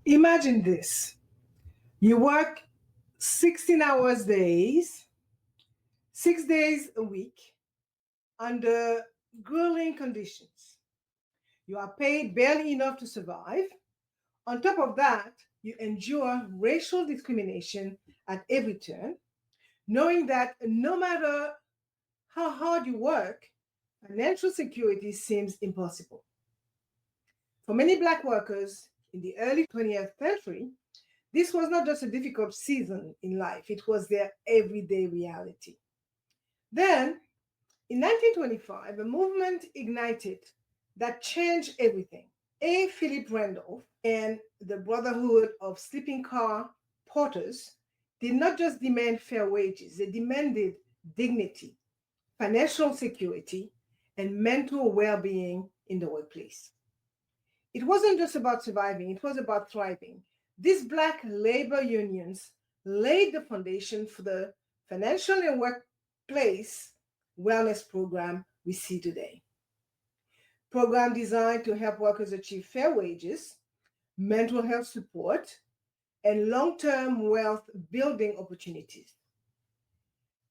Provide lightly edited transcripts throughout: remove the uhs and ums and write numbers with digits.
Imagine this. You work 16 hours days, 6 days a week, under grueling conditions. You are paid barely enough to survive. On top of that, you endure racial discrimination at every turn, knowing that no matter how hard you work, financial security seems impossible. For many Black workers in the early 20th century, this was not just a difficult season in life, it was their everyday reality. Then, in 1925, a movement ignited that changed everything. A. Philip Randolph and the Brotherhood of Sleeping Car Porters did not just demand fair wages, they demanded dignity, financial security, and mental well being in the workplace. It wasn't just about surviving, it was about thriving. These Black labor unions laid the foundation for the financial and workplace wellness program we see today. Program designed to help workers achieve fair wages, mental health support, and long-term wealth building opportunities.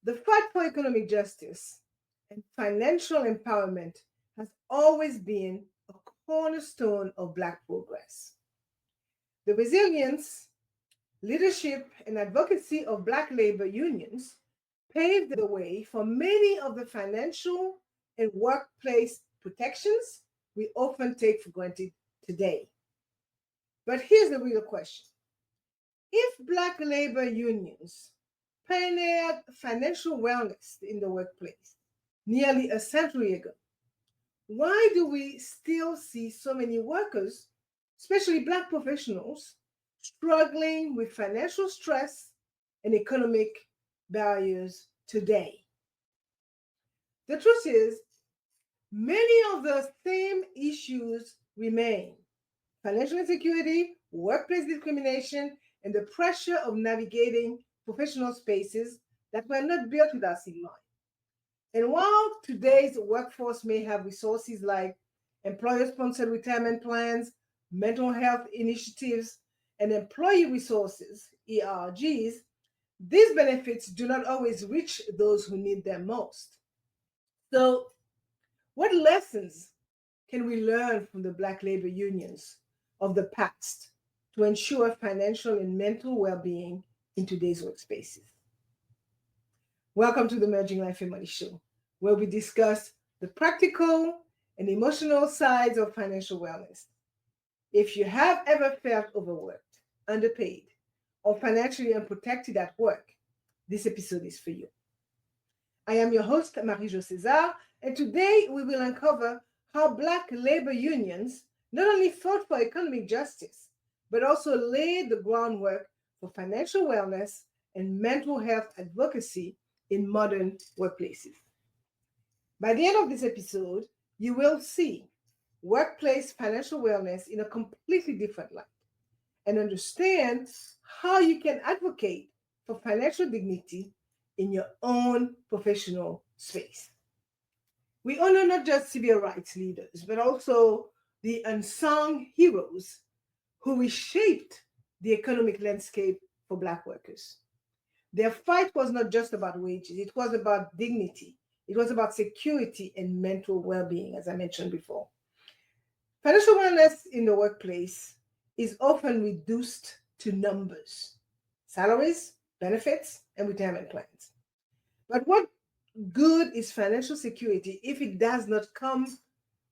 The fight for economic justice and financial empowerment has always been a cornerstone of Black progress. The resilience, leadership, and advocacy of Black labor unions paved the way for many of the financial and workplace protections we often take for granted today. But here's the real question. If Black labor unions pioneered financial wellness in the workplace nearly a century ago, why do we still see so many workers, especially Black professionals, struggling with financial stress and economic barriers today? The truth is, many of the same issues remain: financial insecurity, workplace discrimination, and the pressure of navigating professional spaces that were not built with us in mind. And while today's workforce may have resources like employer-sponsored retirement plans, mental health initiatives, and employee resources, ERGs, these benefits do not always reach those who need them most. So, what lessons can we learn from the Black labor unions of the past to ensure financial and mental well-being in today's workspaces? Welcome to the Merging Life and Money Show, where we discuss the practical and emotional sides of financial wellness. If you have ever felt overworked, underpaid, or financially unprotected at work, this episode is for you. I am your host, Marie-Jo César, and today we will uncover how Black labor unions not only fought for economic justice, but also laid the groundwork for financial wellness and mental health advocacy in modern workplaces. By the end of this episode, you will see workplace financial wellness in a completely different light and understand how you can advocate for financial dignity in your own professional space. We honor not just civil rights leaders, but also the unsung heroes who reshaped the economic landscape for Black workers. Their fight was not just about wages, it was about dignity, it was about security and mental well-being, as I mentioned before. Financial wellness in the workplace is often reduced to numbers: salaries, benefits, and retirement plans. But what good is financial security if it does not come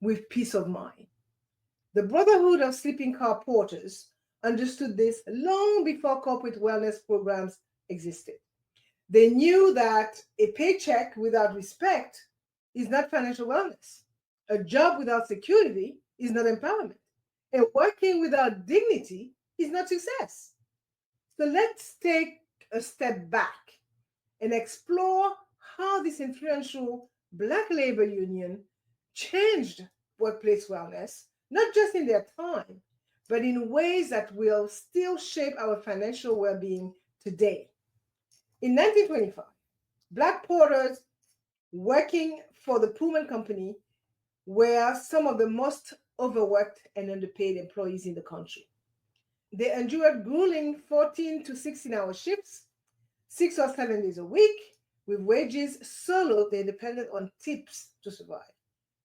with peace of mind? The Brotherhood of Sleeping Car Porters understood this long before corporate wellness programs existed. They knew that a paycheck without respect is not financial wellness. A job without security is not empowerment. And working without dignity is not success. So let's take a step back and explore how this influential Black labor union changed workplace wellness, not just in their time, but in ways that will still shape our financial well-being today. In 1925, Black porters working for the Pullman Company were some of the most overworked and underpaid employees in the country. They endured grueling 14 to 16-hour shifts, 6 or 7 days a week, with wages so low they depended on tips to survive.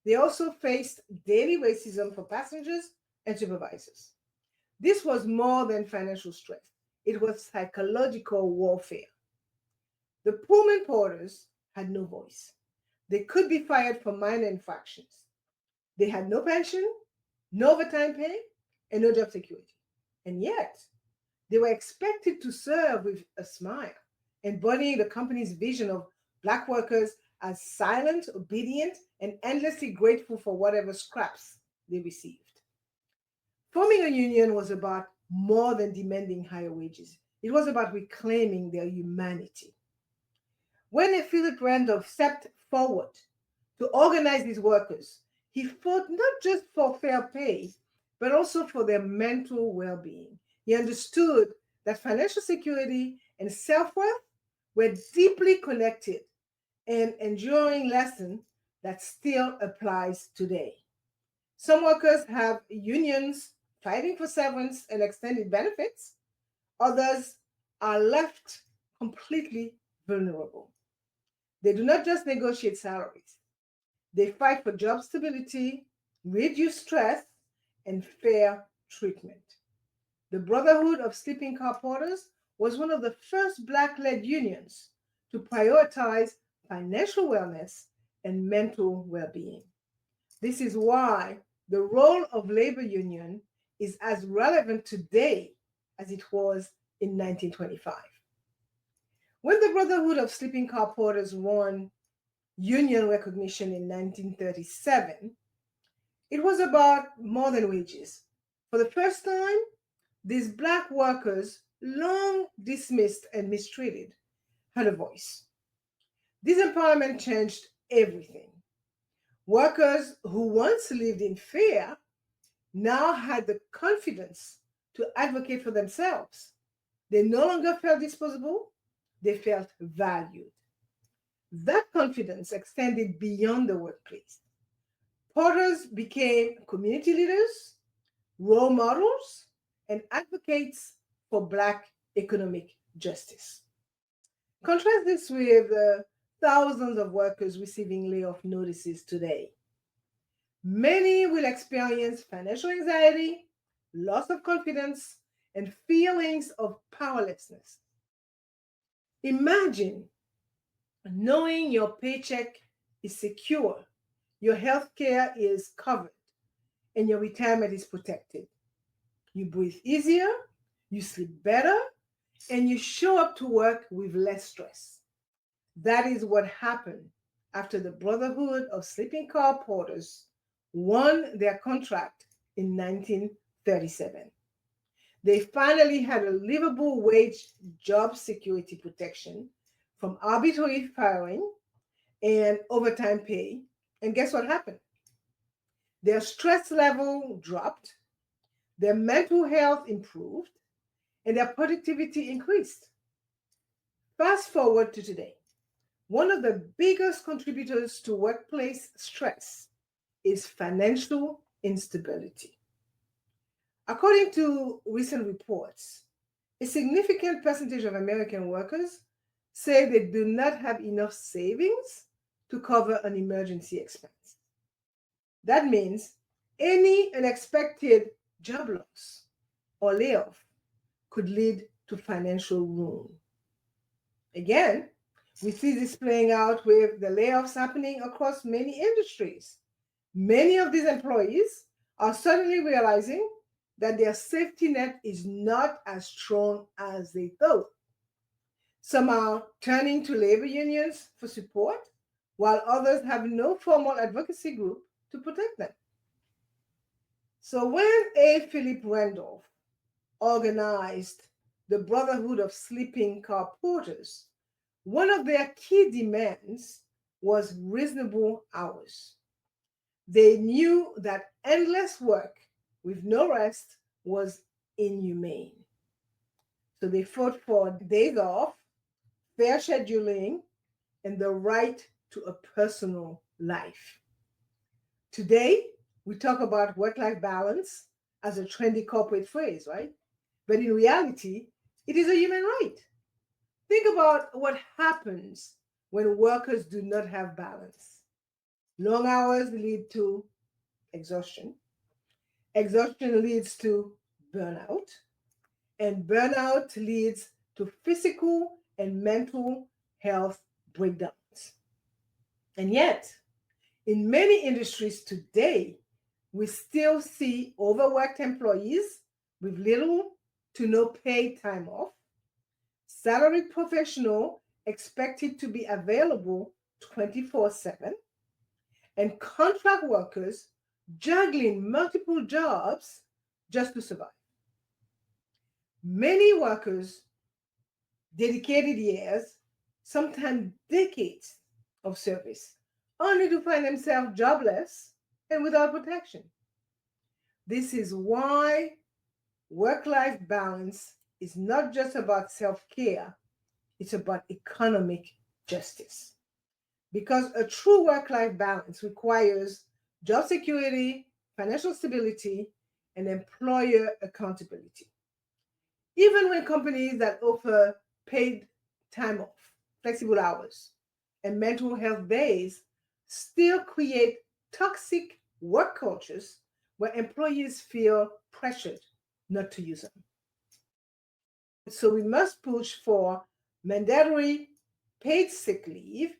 They also faced daily racism from passengers and supervisors. This was more than financial stress, it was psychological warfare. The Pullman porters had no voice. They could be fired for minor infractions. They had no pension, no overtime pay, and no job security. And yet, they were expected to serve with a smile, embodying the company's vision of Black workers as silent, obedient, and endlessly grateful for whatever scraps they received. Forming a union was about more than demanding higher wages, it was about reclaiming their humanity. When Philip Randolph stepped forward to organize these workers, he fought not just for fair pay, but also for their mental well being. He understood that financial security and self worth were deeply connected, an enduring lesson that still applies today. Some workers have unions fighting for severance and extended benefits, others are left completely vulnerable. They do not just negotiate salaries, they fight for job stability, reduced stress, and fair treatment. The Brotherhood of Sleeping Car Porters was one of the first Black led unions to prioritize financial wellness and mental well being. This is why the role of labor union is as relevant today as it was in 1925. When the Brotherhood of Sleeping Car Porters won union recognition in 1937, it was about more than wages. For the first time, these Black workers, long dismissed and mistreated, had a voice. This empowerment changed everything. Workers who once lived in fear now had the confidence to advocate for themselves. They no longer felt disposable, they felt valued. That confidence extended beyond the workplace. Porters became community leaders, role models, and advocates for Black economic justice. Contrast this with the thousands of workers receiving layoff notices today. Many will experience financial anxiety, loss of confidence, and feelings of powerlessness. Imagine knowing your paycheck is secure, your health care is covered, and your retirement is protected. You breathe easier, you sleep better, and you show up to work with less stress. That is what happened after the Brotherhood of Sleeping Car Porters won their contract in 1937. They finally had a livable wage job security protection from arbitrary firing and overtime pay. And guess what happened? Their stress level dropped, their mental health improved, and their productivity increased. Fast forward to today. One of the biggest contributors to workplace stress is financial instability. According to recent reports, a significant percentage of American workers say they do not have enough savings to cover an emergency expense. That means any unexpected job loss or layoff could lead to financial ruin. Again, we see this playing out with the layoffs happening across many industries. Many of these employees are suddenly realizing that their safety net is not as strong as they thought. Some are turning to labor unions for support, while others have no formal advocacy group to protect them. So when A. Philip Randolph organized the Brotherhood of Sleeping Car Porters, one of their key demands was reasonable hours. They knew that endless work with no rest was inhumane. So they fought for days off, fair scheduling, and the right to a personal life. Today, we talk about work life balance as a trendy corporate phrase, right? But in reality, it is a human right. Think about what happens when workers do not have balance. Long hours lead to exhaustion. Exhaustion leads to burnout, and burnout leads to physical and mental health breakdowns. And yet, in many industries today, we still see overworked employees with little to no paid time off, salaried professional expected to be available 24/7, and contract workers juggling multiple jobs just to survive. Many workers dedicated years, sometimes decades of service, only to find themselves jobless and without protection. This is why work life balance is not just about self care, it's about economic justice. Because a true work life balance requires job security, financial stability, and employer accountability. Even when companies that offer paid time off, flexible hours, and mental health days still create toxic work cultures where employees feel pressured not to use them. So we must push for mandatory paid sick leave,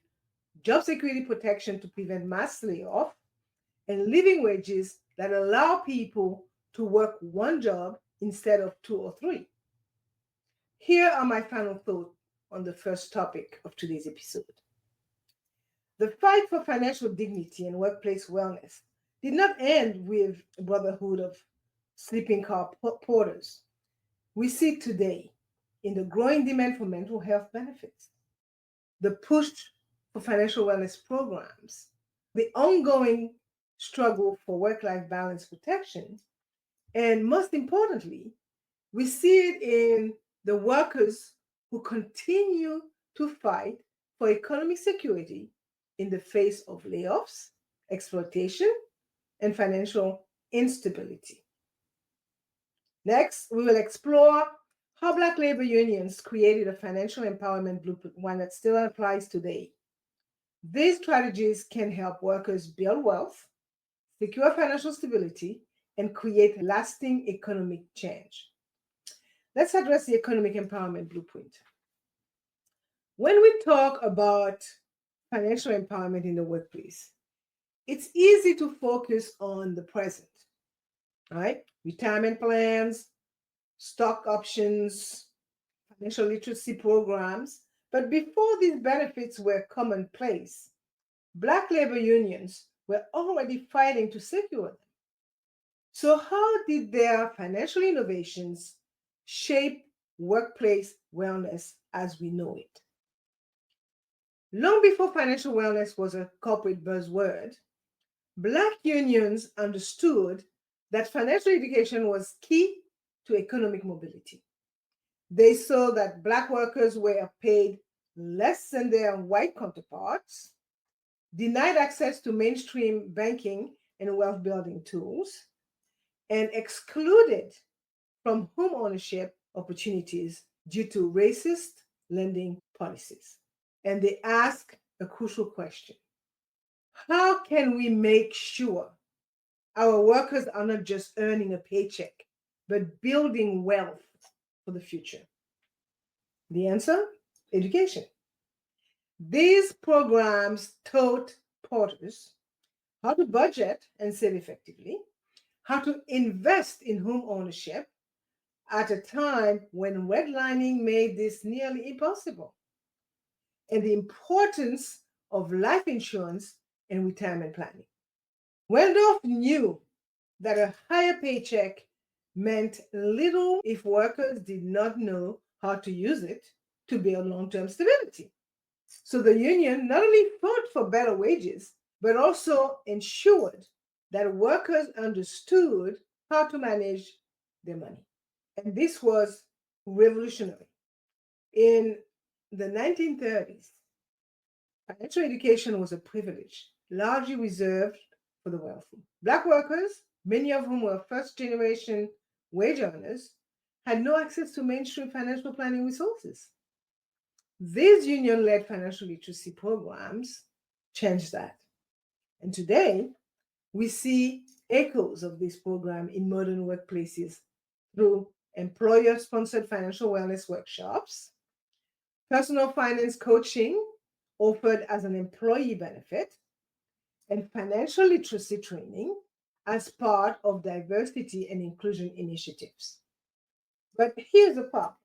job security protection to prevent mass layoff, and living wages that allow people to work one job instead of two or three. Here are my final thoughts on the first topic of today's episode. The fight for financial dignity and workplace wellness did not end with a brotherhood of sleeping car porters. We see it today in the growing demand for mental health benefits, the push for financial wellness programs, the ongoing struggle for work life balance protection, and most importantly, we see it in the workers who continue to fight for economic security in the face of layoffs, exploitation, and financial instability. Next, we will explore how Black labor unions created a financial empowerment blueprint, one that still applies today. These strategies can help workers build wealth, secure financial stability, and create lasting economic change. Let's address the economic empowerment blueprint. When we talk about financial empowerment in the workplace, it's easy to focus on the present, right? Retirement plans, stock options, financial literacy programs. But before these benefits were commonplace, Black labor unions were already fighting to secure them. So, how did their financial innovations shape workplace wellness as we know it? Long before financial wellness was a corporate buzzword, Black unions understood that financial education was key to economic mobility. They saw that Black workers were paid less than their white counterparts, denied access to mainstream banking and wealth building tools, and excluded from home ownership opportunities due to racist lending policies. And they ask a crucial question: how can we make sure our workers are not just earning a paycheck, but building wealth for the future? The answer: education. These programs taught porters how to budget and save effectively, how to invest in home ownership at a time when redlining made this nearly impossible, and the importance of life insurance and retirement planning. Randolph knew that a higher paycheck meant little if workers did not know how to use it to build long term stability. So the union not only fought for better wages, but also ensured that workers understood how to manage their money. And this was revolutionary. In the 1930s, Financial education was a privilege, largely reserved for the wealthy. Black workers, many of whom were first generation wage earners, had no access to mainstream financial planning resources. These union led financial literacy programs changed that. And today, we see echoes of this program in modern workplaces through employer sponsored financial wellness workshops, personal finance coaching offered as an employee benefit, and financial literacy training as part of diversity and inclusion initiatives. But here's the problem: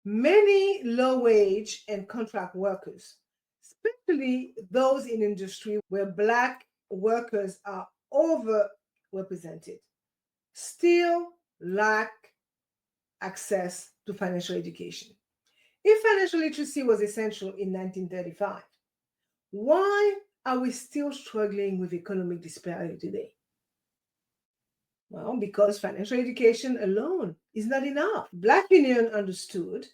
many low wage and contract workers, especially those in industry where Black workers are overrepresented, still lack access to financial education. If financial literacy was essential in 1935, why are we still struggling with economic disparity today? Well, because financial education alone is not enough. Black Union understood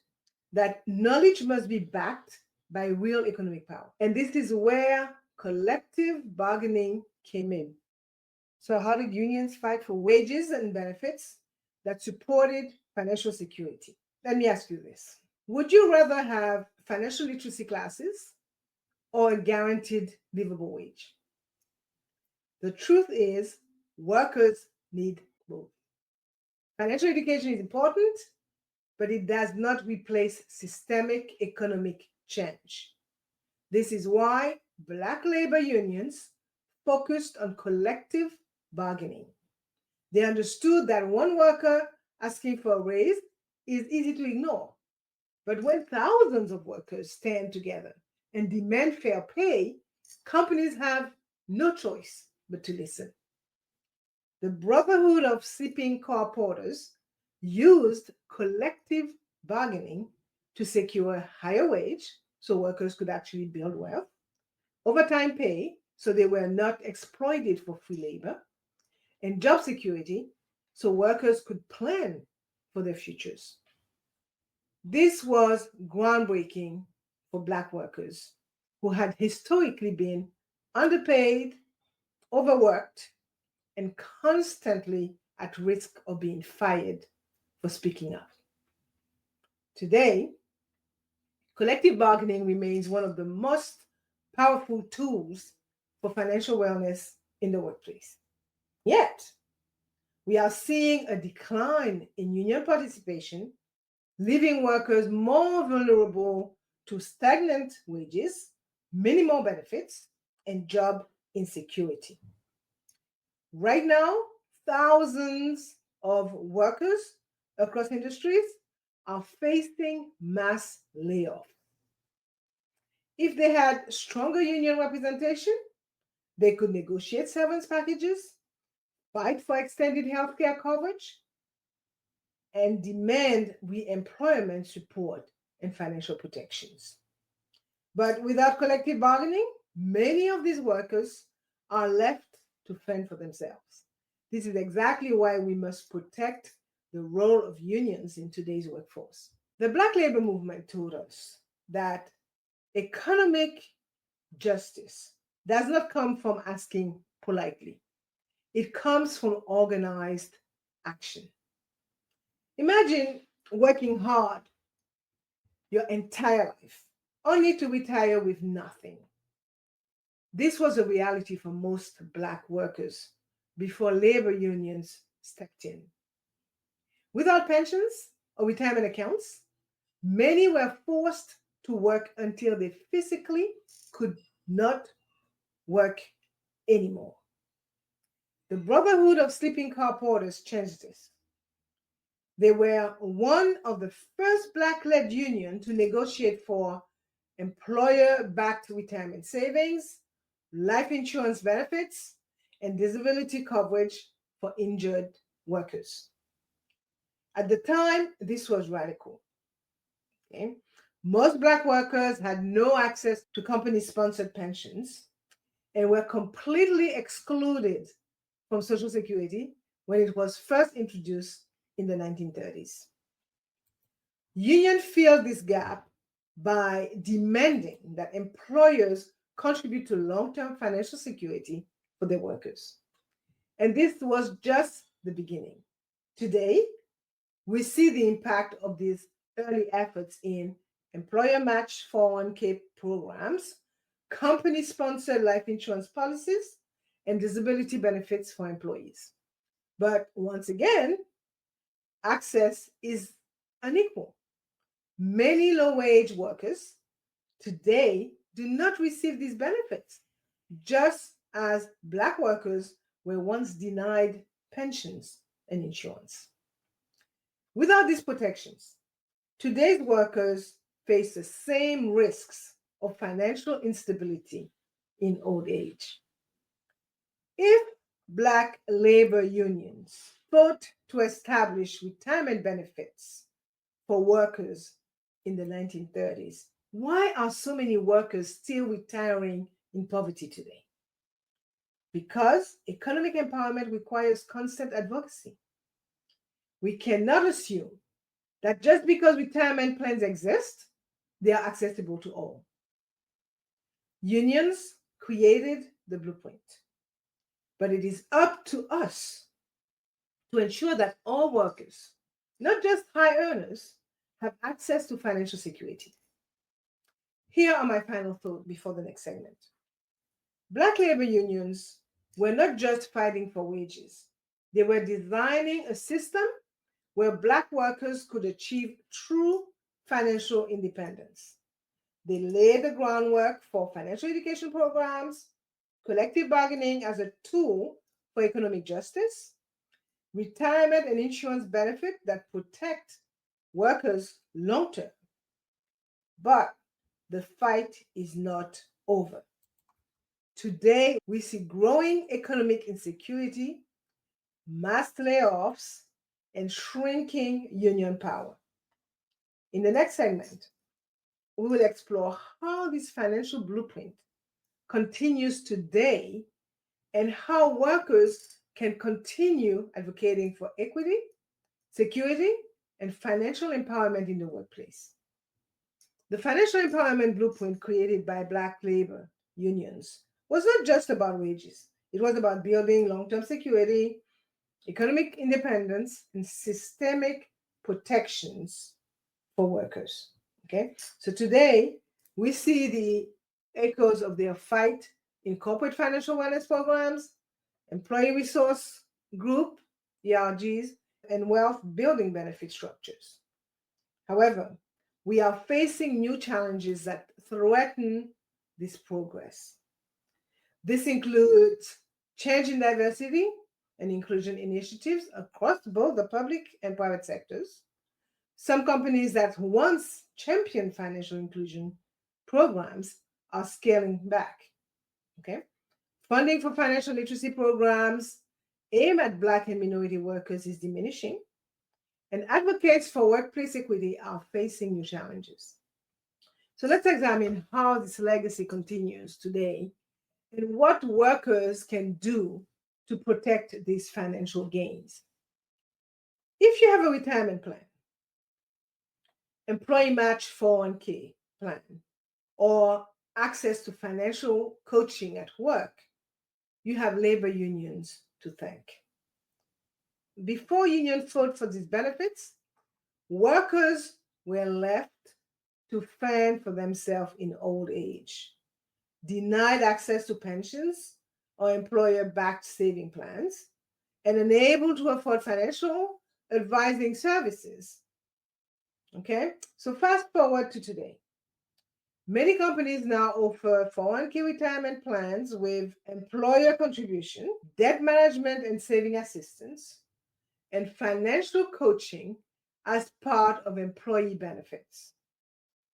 that knowledge must be backed by real economic power. And this is where collective bargaining came in. So, how did unions fight for wages and benefits that supported financial security? Let me ask you this: would you rather have financial literacy classes or a guaranteed livable wage? The truth is, workers need both. Financial education is important, but it does not replace systemic economic change. This is why Black labor unions focused on collective bargaining. They understood that one worker asking for a raise is easy to ignore. But when thousands of workers stand together and demand fair pay, companies have no choice but to listen. The Brotherhood of Sleeping Car Porters used collective bargaining to secure a higher wage so workers could actually build wealth, overtime pay so they were not exploited for free labor, and job security so workers could plan for their futures. This was groundbreaking for Black workers who had historically been underpaid, overworked, and constantly at risk of being fired for speaking up. Today, collective bargaining remains one of the most powerful tools for financial wellness in the workplace. Yet, we are seeing a decline in union participation, leaving workers more vulnerable to stagnant wages, minimal benefits, and job insecurity. Right now, thousands of workers across industries are facing mass layoff. If they had stronger union representation, they could negotiate severance packages, fight for extended healthcare coverage, and demand re-employment support and financial protections. But without collective bargaining, many of these workers are left to fend for themselves. This is exactly why we must protect the role of unions in today's workforce. The Black labor movement told us that economic justice does not come from asking politely, it comes from organized action. Imagine working hard your entire life only to retire with nothing. This was a reality for most Black workers before labor unions stepped in. Without pensions or retirement accounts, many were forced to work until they physically could not work anymore. The Brotherhood of Sleeping Car Porters changed this. They were one of the first Black-led unions to negotiate for employer-backed retirement savings, life insurance benefits, and disability coverage for injured workers. At the time, this was radical. Okay? Most Black workers had no access to company-sponsored pensions and were completely excluded from Social Security when it was first introduced in the 1930s. Union filled this gap by demanding that employers contribute to long-term financial security for their workers. And this was just the beginning. Today, we see the impact of these early efforts in employer match 401k programs, company sponsored life insurance policies, and disability benefits for employees. But once again, access is unequal. Many low wage workers today do not receive these benefits, just as Black workers were once denied pensions and insurance. Without these protections, today's workers face the same risks of financial instability in old age. If Black labor unions fought to establish retirement benefits for workers in the 1930s, why are so many workers still retiring in poverty today? Because economic empowerment requires constant advocacy. We cannot assume that just because retirement plans exist, they are accessible to all. Unions created the blueprint, but it is up to us to ensure that all workers, not just high earners, have access to financial security. Here are my final thoughts before the next segment. Black labor unions were not just fighting for wages, they were designing a system where Black workers could achieve true financial independence. They laid the groundwork for financial education programs, collective bargaining as a tool for economic justice, retirement and insurance benefits that protect workers long term. But the fight is not over. Today, we see growing economic insecurity, mass layoffs, and shrinking union power. In the next segment, we will explore how this financial blueprint continues today and how workers can continue advocating for equity, security, and financial empowerment in the workplace. The financial empowerment blueprint created by Black labor unions was not just about wages. It was about building long-term security, economic independence, and systemic protections for workers. Okay, so today we see the echoes of their fight in corporate financial wellness programs, employee resource group, ERGs, and wealth building benefit structures. However, we are facing new challenges that threaten this progress. This includes change in diversity and inclusion initiatives across both the public and private sectors. Some companies that once championed financial inclusion programs are scaling back. Okay? Funding for financial literacy programs aimed at Black and minority workers is diminishing, and advocates for workplace equity are facing new challenges. So let's examine how this legacy continues today and what workers can do to protect these financial gains. If you have a retirement plan, employee match 401k plan, or access to financial coaching at work, you have labor unions to thank. Before unions fought for these benefits, workers were left to fend for themselves in old age, denied access to pensions or employer-backed saving plans, and unable to afford financial advising services. Okay, so fast forward to today. Many companies now offer 401k retirement plans with employer contribution, debt management and saving assistance, and financial coaching as part of employee benefits.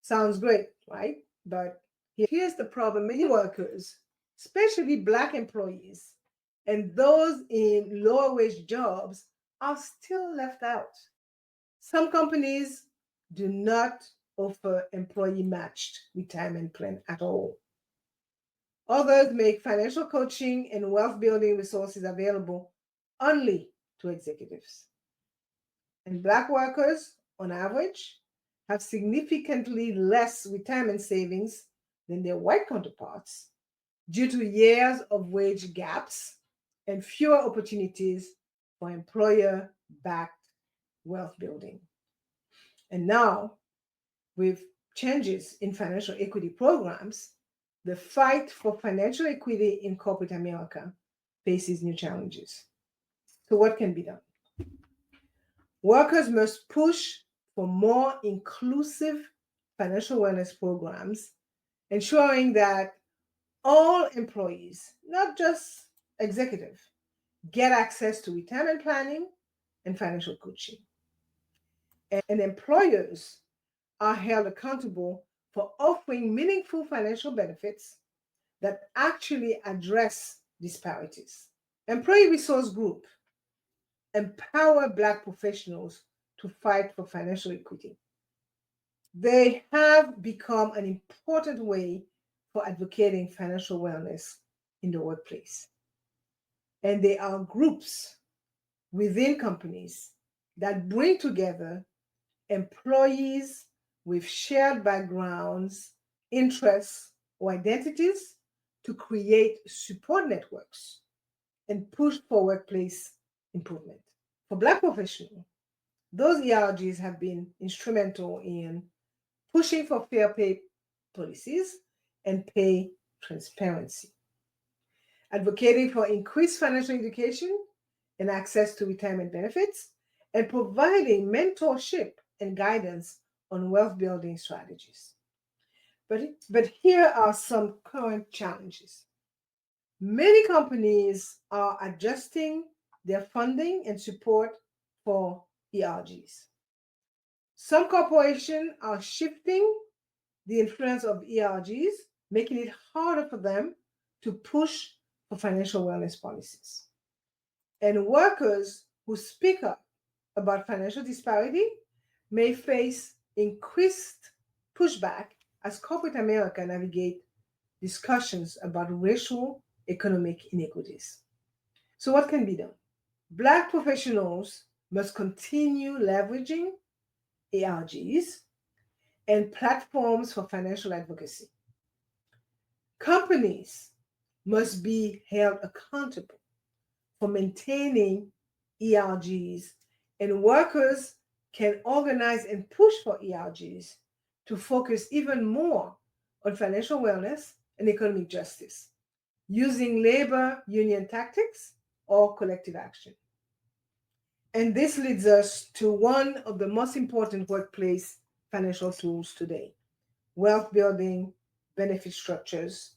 Sounds great, right? But here's the problem. Many workers, especially Black employees and those in lower wage jobs, are still left out. Some companies do not offer employee matched retirement plan at all. Others make financial coaching and wealth building resources available only to executives. And Black workers, on average, have significantly less retirement savings than their white counterparts due to years of wage gaps and fewer opportunities for employer backed wealth building. And now, with changes in financial equity programs, the fight for financial equity in corporate America faces new challenges. So, what can be done? Workers must push for more inclusive financial wellness programs, ensuring that all employees, not just executive, get access to retirement planning and financial coaching. And employers are held accountable for offering meaningful financial benefits that actually address disparities. Employee resource group empower Black professionals to fight for financial equity. They have become an important way for advocating financial wellness in the workplace. And they are groups within companies that bring together employees with shared backgrounds, interests, or identities to create support networks and push for workplace improvement. For Black professionals, those ERGs have been instrumental in pushing for fair pay policies and pay transparency, advocating for increased financial education and access to retirement benefits, and providing mentorship and guidance on wealth building strategies. But here are some current challenges. Many companies are adjusting their funding and support for ERGs. Some corporations are shifting the influence of ERGs, making it harder for them to push for financial wellness policies. And workers who speak up about financial disparity may face increased pushback as corporate America navigate discussions about racial economic inequities. So what can be done? Black professionals must continue leveraging ERGs and platforms for financial advocacy. Companies must be held accountable for maintaining ERGs, and workers can organize and push for ERGs to focus even more on financial wellness and economic justice, using labor union tactics or collective action. And this leads us to one of the most important workplace financial tools today: wealth building, benefit structures,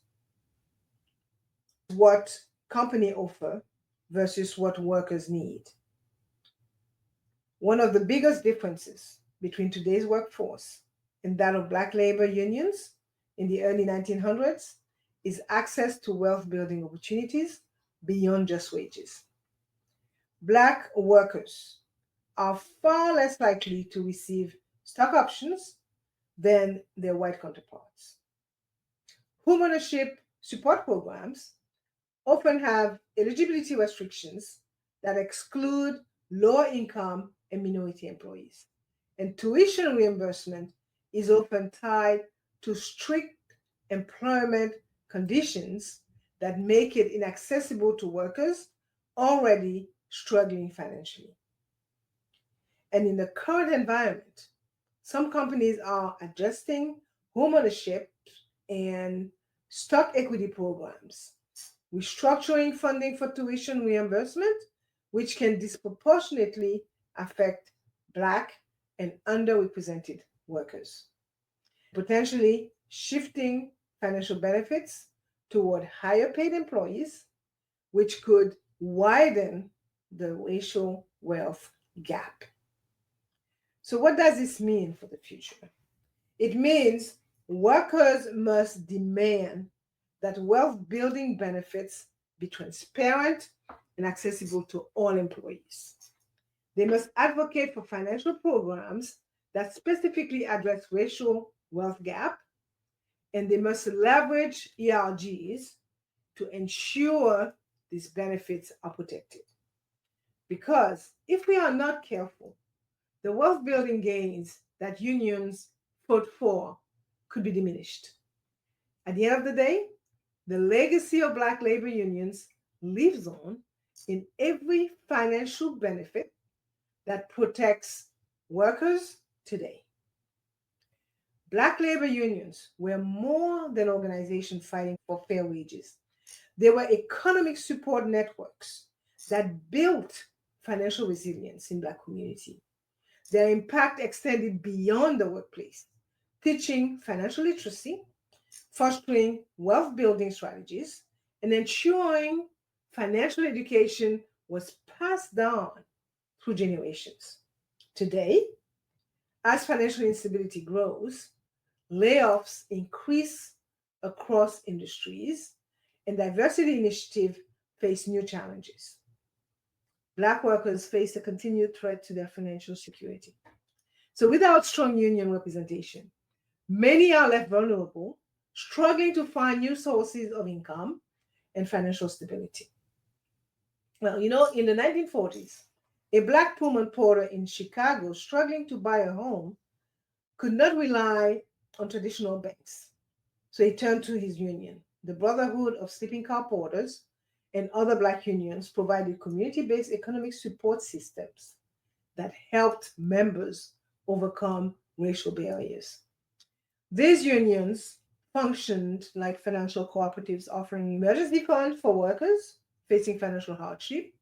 what company offer versus what workers need. One of the biggest differences between today's workforce and that of Black labor unions in the early 1900s is access to wealth building opportunities beyond just wages. Black workers are far less likely to receive stock options than their white counterparts. Homeownership support programs often have eligibility restrictions that exclude lower income and minority employees. And tuition reimbursement is often tied to strict employment conditions that make it inaccessible to workers already struggling financially. And in the current environment, some companies are adjusting homeownership and stock equity programs, restructuring funding for tuition reimbursement, which can disproportionately affect Black and underrepresented workers, potentially shifting financial benefits toward higher paid employees, which could widen the racial wealth gap. So, what does this mean for the future? It means workers must demand that wealth building benefits be transparent and accessible to all employees. They must advocate for financial programs that specifically address racial wealth gap, and they must leverage ERGs to ensure these benefits are protected. Because if we are not careful, the wealth building gains that unions fought for could be diminished. At the end of the day, the legacy of Black labor unions lives on in every financial benefit that protects workers today. Black labor unions were more than organizations fighting for fair wages. They were economic support networks that built financial resilience in Black community. Their impact extended beyond the workplace, teaching financial literacy, fostering wealth building strategies, and ensuring financial education was passed down through generations. Today, as financial instability grows, layoffs increase across industries, and diversity initiatives face new challenges. Black workers face a continued threat to their financial security. So, without strong union representation, many are left vulnerable, struggling to find new sources of income and financial stability. Well, in the 1940s, a Black Pullman porter in Chicago struggling to buy a home could not rely on traditional banks. So he turned to his union. The Brotherhood of Sleeping Car Porters and other Black unions provided community-based economic support systems that helped members overcome racial barriers. These unions functioned like financial cooperatives offering emergency funds for workers facing financial hardship.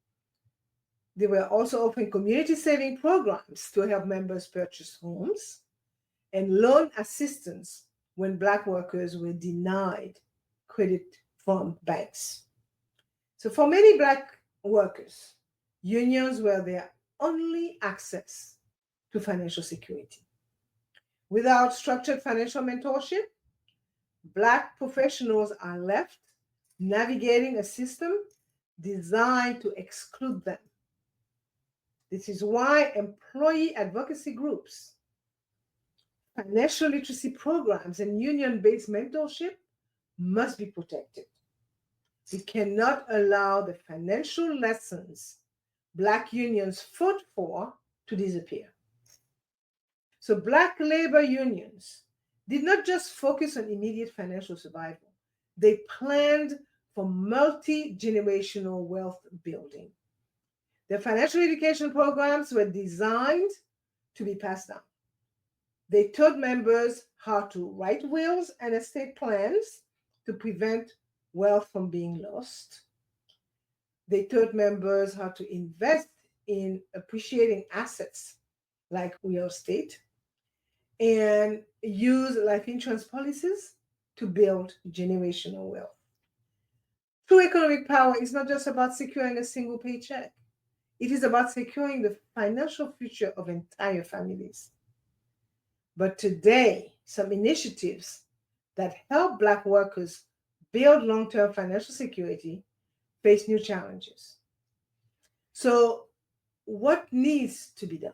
They were also offering community saving programs to help members purchase homes and loan assistance when Black workers were denied credit from banks. So for many Black workers, unions were their only access to financial security. Without structured financial mentorship, Black professionals are left navigating a system designed to exclude them. This is why employee advocacy groups, financial literacy programs, and union-based mentorship must be protected. We cannot allow the financial lessons Black unions fought for to disappear. So Black labor unions did not just focus on immediate financial survival. They planned for multi-generational wealth building. Their financial education programs were designed to be passed down. They taught members how to write wills and estate plans to prevent wealth from being lost. They taught members how to invest in appreciating assets like real estate and use life insurance policies to build generational wealth. True economic power is not just about securing a single paycheck. It is about securing the financial future of entire families. But today, some initiatives that help Black workers build long-term financial security face new challenges. So, what needs to be done?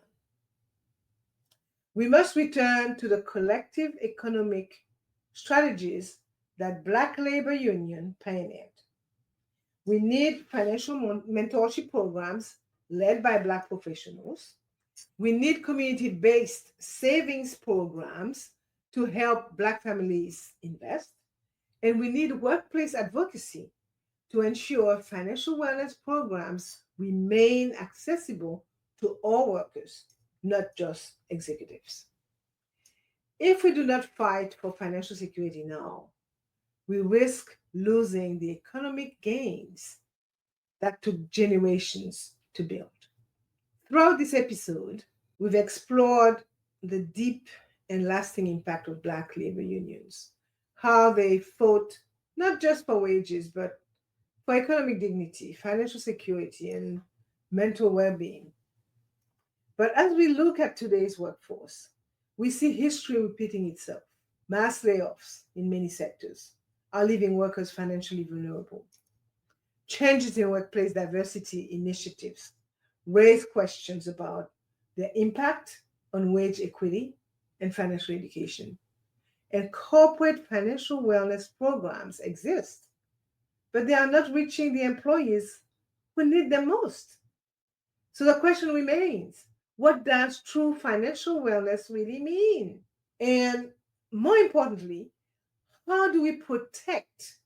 We must return to the collective economic strategies that Black labor union pioneered. We need financial mentorship programs led by Black professionals. We need community-based savings programs to help Black families invest. And we need workplace advocacy to ensure financial wellness programs remain accessible to all workers, not just executives. If we do not fight for financial security now, we risk losing the economic gains that took generations to build. Throughout this episode, we've explored the deep and lasting impact of Black labor unions, how they fought not just for wages, but for economic dignity, financial security, and mental well-being. But as we look at today's workforce, we see history repeating itself. Mass layoffs in many sectors are leaving workers financially vulnerable. Changes in workplace diversity initiatives raise questions about their impact on wage equity and financial education. And corporate financial wellness programs exist, but they are not reaching the employees who need them most. So the question remains, What does true financial wellness really mean? And more importantly, how do we protect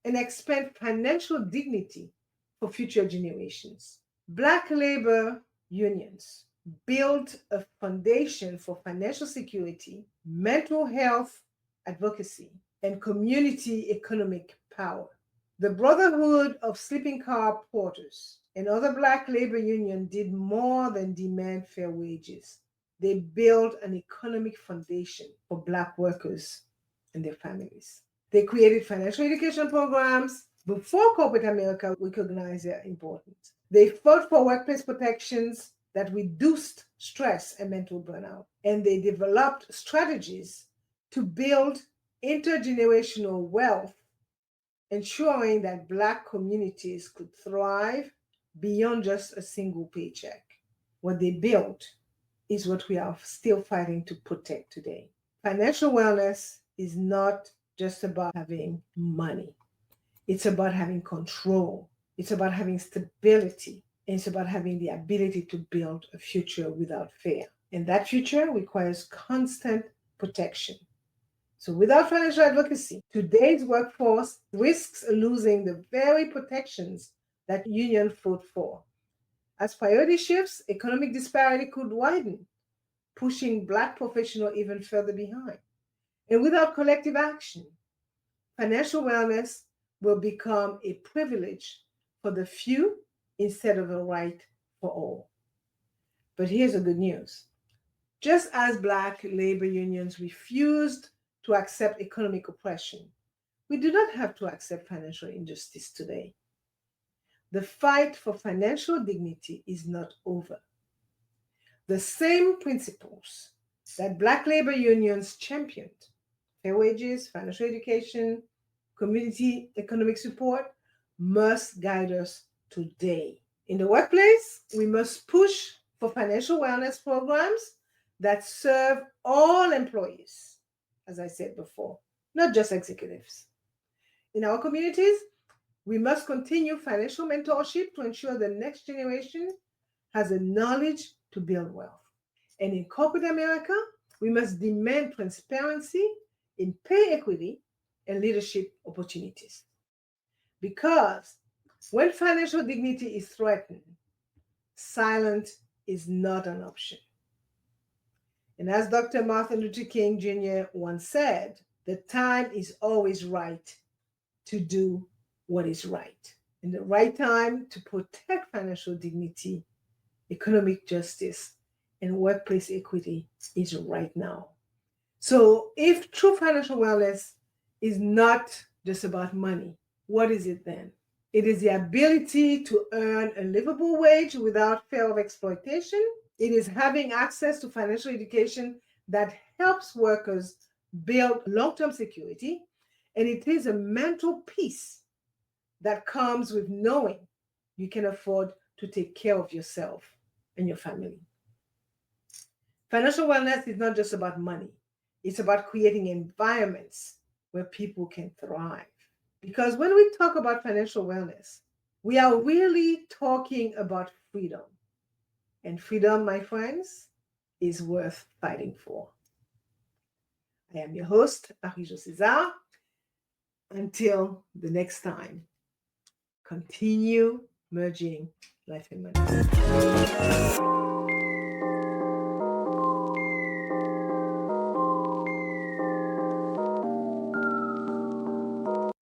and expand financial dignity for future generations? Black labor unions build a foundation for financial security, mental health advocacy, and community economic power. The Brotherhood of Sleeping Car Porters and other Black labor unions did more than demand fair wages. They built an economic foundation for Black workers and their families. They created financial education programs before corporate America recognized their importance. They fought for workplace protections that reduced stress and mental burnout. And they developed strategies to build intergenerational wealth, ensuring that Black communities could thrive beyond just a single paycheck. What they built is what we are still fighting to protect today. Financial wellness is not just about having money. It's about having control. It's about having stability. And it's about having the ability to build a future without fear. And that future requires constant protection. So without financial advocacy, today's workforce risks losing the very protections that unions fought for. As priority shifts, economic disparity could widen, pushing Black professionals even further behind. And without collective action, financial wellness will become a privilege for the few instead of a right for all. But here's the good news. Just as Black labor unions refused to accept economic oppression, we do not have to accept financial injustice today. The fight for financial dignity is not over. The same principles that Black labor unions championed, fair wages, financial education, community economic support, must guide us today. In the workplace, we must push for financial wellness programs that serve all employees, as I said before, not just executives. In our communities, we must continue financial mentorship to ensure the next generation has the knowledge to build wealth. And in corporate America, we must demand transparency in pay equity and leadership opportunities. Because when financial dignity is threatened, silence is not an option. And as Dr. Martin Luther King Jr. once said, the time is always right to do what is right. And the right time to protect financial dignity, economic justice, and workplace equity is right now. So if true financial wellness is not just about money, what is it then? It is the ability to earn a livable wage without fear of exploitation. It is having access to financial education that helps workers build long-term security. And it is a mental peace that comes with knowing you can afford to take care of yourself and your family. Financial wellness is not just about money. It's about creating environments where people can thrive. Because when we talk about financial wellness, we are really talking about freedom. And freedom, my friends, is worth fighting for. I am your host, Marie-Jo César. Until the next time, continue merging life and money.